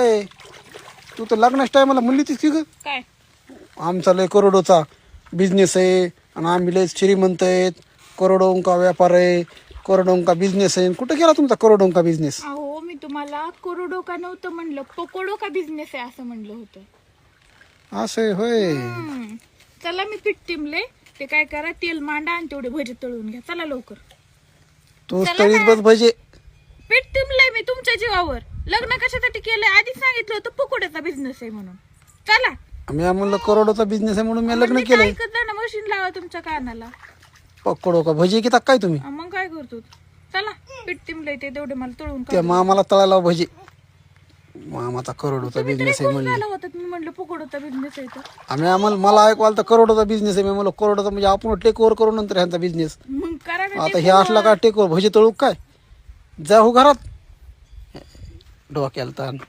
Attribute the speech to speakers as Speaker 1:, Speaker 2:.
Speaker 1: ए तू तर लग्नाच्या टायमाला म्हणली तीस की ग
Speaker 2: काय
Speaker 1: आमचा लय करोडोचा बिझनेस आहे आणि आम्ही लय श्रीमंत आहेत, करोडों का व्यापार आहे, करोडों का बिझनेस आहे. कुठं गेला तुमचा करोडों का बिझनेस?
Speaker 2: अहो मी तुम्हाला करोडो का नव्हतं म्हणलं, पकोडो का बिझनेस आहे असं म्हणलं होतं.
Speaker 1: असं आहे होय.
Speaker 2: चला मी पीठ टिमले, ते काय करा तेल मांडा आणि तेवढे भजे तळून घ्या. चला लवकर.
Speaker 1: तू तळीत बस भजे.
Speaker 2: पीठ टिमलंय मी तुमच्या जीवावर. लग्न कशासाठी केलंय आधीच सांगितलं होतं, पकोड्याचा बिझनेस आहे म्हणून. चला.
Speaker 1: मी म्हणलं करोडोचा बिझनेस आहे म्हणून मी लग्न केलंय.
Speaker 2: ऐकत जा ना, मशीन लावा तुमच्या कानाला.
Speaker 1: पकडो का भजी घेता काय तुम्ही?
Speaker 2: मग काय करतो? चला पीठ टिमलंय ते तेवढे मला तळून
Speaker 1: त्या मामाला तळायला भजी. मामाचा करोडोचा बिझनेस आहे म्हणले.
Speaker 2: होता मी म्हणलं पकोडाचा बिझनेस आहे तर.
Speaker 1: मला ऐकवाल तर करोडोचा बिझनेस आहे. मी म्हणलं करोडोचा म्हणजे आपण टेक ओव्हर करू नंतर ह्यांचा बिझनेस.
Speaker 2: मग करा ना
Speaker 1: आता हे असला का टेक ओव्हर भजी तळू काय? जा हो घरात. डोक्याला ताण.